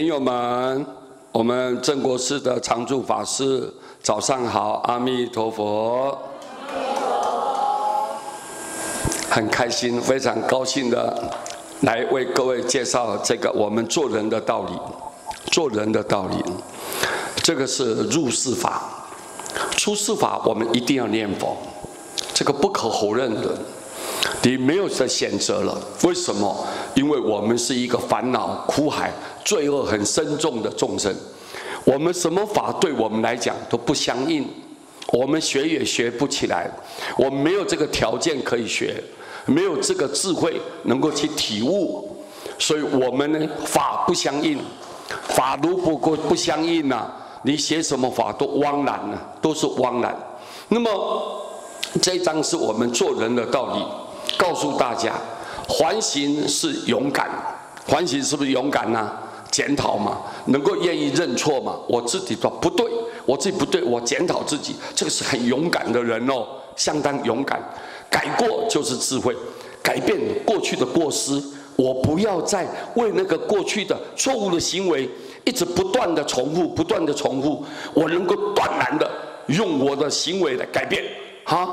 友们，我们正国寺的常住法师，早上好，阿弥陀佛。很开心，非常高兴的来为各位介绍这个我们做人的道理。做人的道理，这个是入世法。出世法，我们一定要念佛，这个不可否认的。你没有的选择了，为什么？因为我们是一个烦恼苦海、罪恶很深重的众生。我们什么法对我们来讲都不相应，我们学也学不起来，我们没有这个条件可以学，没有这个智慧能够去体悟，所以我们呢法不相应，法如果不相应啊，你学什么法都枉然了，都是枉然。那么这一章是我们做人的道理，告诉大家，还行是勇敢，还行是不是勇敢呢？检讨嘛，能够愿意认错嘛。我自己说不对，我自己不对，我检讨自己，这个是很勇敢的人哦，相当勇敢。改过就是智慧，改变过去的过失，我不要再为那个过去的错误的行为一直不断的重复，不断的重复，我能够断然的用我的行为来改变。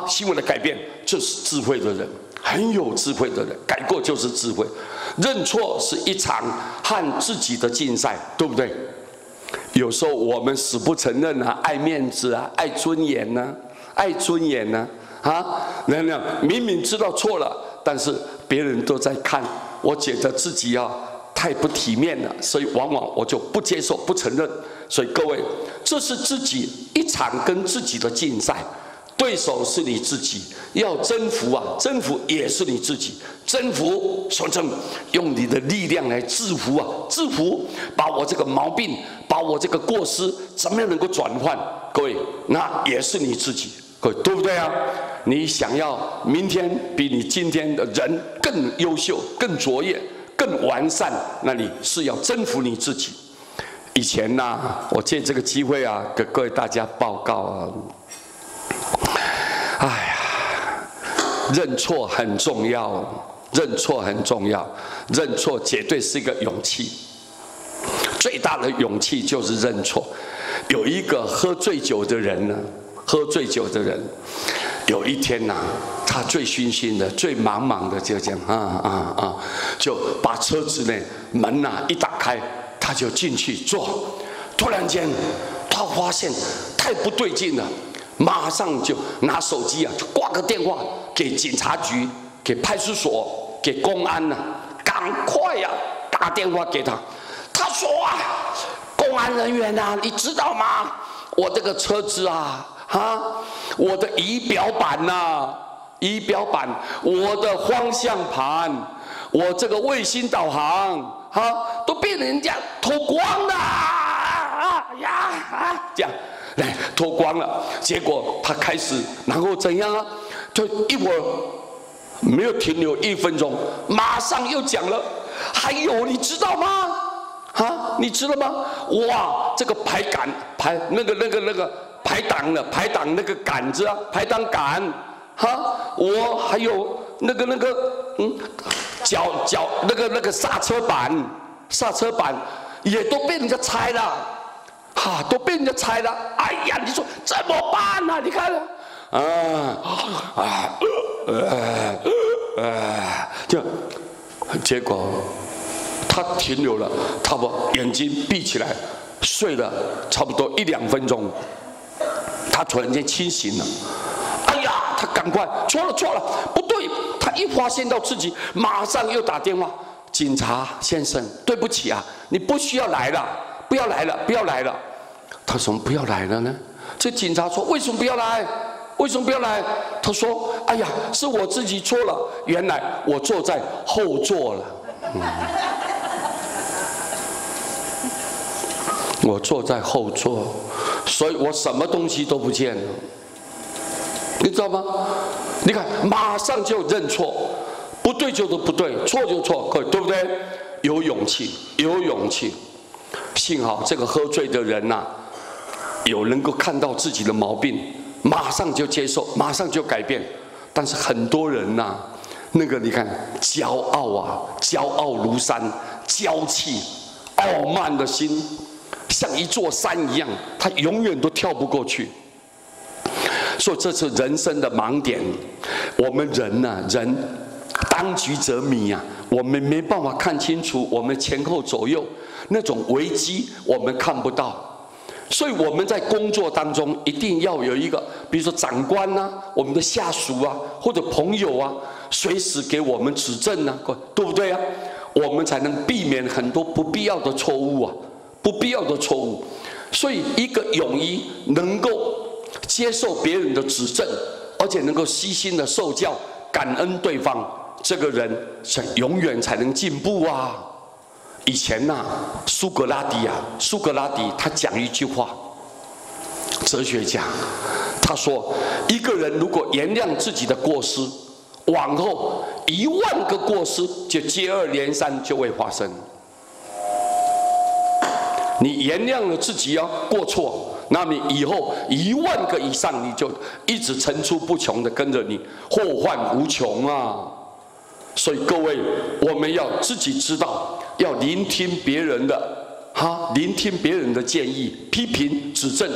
行为的改变，这是智慧的人，很有智慧的人。改过就是智慧，认错是一场和自己的竞赛，对不对？有时候我们死不承认啊，爱面子啊，爱尊严呢，爱尊严呢，明明知道错了，但是别人都在看，我觉得自己太不体面了，所以往往我就不接受、不承认。所以各位，这是自己一场跟自己的竞赛。对手是你自己，要征服啊，征服也是你自己。征服，说真，用你的力量来制服啊，制服，把我这个毛病，把我这个过失，怎么样能够转换？各位，那也是你自己，各位对不对啊？你想要明天比你今天的人更优秀、更卓越、更完善，那你是要征服你自己。以前呢，我借这个机会啊，给各位大家报告啊。哎呀，认错很重要，认错很重要，认错绝对是一个勇气，最大的勇气就是认错。有一个喝醉酒的人呢，喝醉酒的人，有一天呐，他醉醺醺的，醉茫茫的，就这样就把车子呢门呐一打开，他就进去坐。突然间，他发现太不对劲了。马上就拿手机就挂个电话给警察局、给派出所、给公安赶快打电话给他。他说公安人员你知道吗？我这个车子我的仪表板仪表板，我的方向盘，我这个卫星导航都被人家偷光了这样。脱光了，结果他开始，然后怎样啊？就一会儿没有停留1分钟，马上又讲了。还有你知道吗？你知道吗？哇，这个排档那个杆子排档杆我还有那个脚那个刹车板也都被人家拆了。都被人家拆了，哎呀，你说怎么办呢？你看，结果他停留了，他把眼睛闭起来，睡了差不多1、2分钟，他突然间清醒了。哎呀，他赶快错了，不对，他一发现到自己，马上又打电话，警察先生，对不起你不需要来了，不要来了。他说不要来了呢？这警察说为什么不要来？为什么不要来？他说哎呀，是我自己错了，原来我坐在后座了。我坐在后座，所以我什么东西都不见了。你知道吗？你看，马上就认错，不对就是不对，错就错，对不对？有勇气，有勇气。幸好这个喝醉的人有能够看到自己的毛病，马上就接受，马上就改变。但是很多人你看骄傲如山，娇气傲慢的心像一座山一样，他永远都跳不过去。所以这是人生的盲点。我们人呐，人当局者迷啊，我们没办法看清楚我们前后左右那种危机，我们看不到。所以我们在工作当中一定要有一个，比如说长官啊，我们的下属啊，或者朋友啊，随时给我们指正啊，对不对啊？我们才能避免很多不必要的错误啊，不必要的错误。所以一个勇于能够接受别人的指正，而且能够悉心的受教，感恩对方，这个人永远才能进步啊。以前呐，苏格拉底他讲一句话，哲学家，他说，一个人如果原谅自己的过失，往后10000个过失就接二连三就会发生。你原谅了自己过错，那么以后10000个以上，你就一直层出不穷的跟着你，祸患无穷啊！所以各位，我们要自己知道，要聆听别人的聆听别人的建议、批评、指正，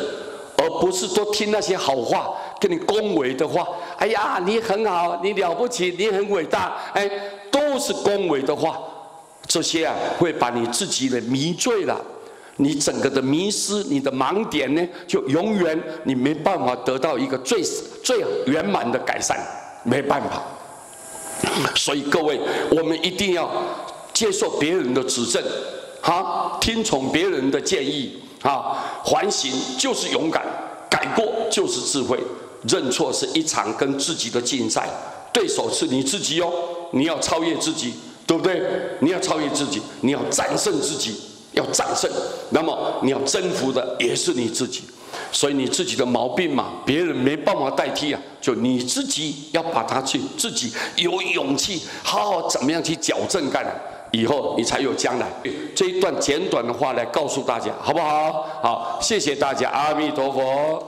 而不是多听那些好话，跟你恭维的话。哎呀，你很好，你了不起，你很伟大，哎，都是恭维的话。这些会把你自己的迷醉了。你整个的迷失，你的盲点呢，就永远你没办法得到一个最圆满的改善，没办法。所以各位，我们一定要接受别人的指正，听从别人的建议，反省就是勇敢，改过就是智慧，认错是一场跟自己的竞赛，对手是你自己你要超越自己，对不对？你要超越自己，你要战胜自己。要战胜，那么你要征服的也是你自己，所以你自己的毛病嘛，别人没办法代替啊，就你自己要把它去自己有勇气，好好怎么样去矫正干，以后你才有将来。这一段简短的话来告诉大家，好不好？好，谢谢大家，阿弥陀佛。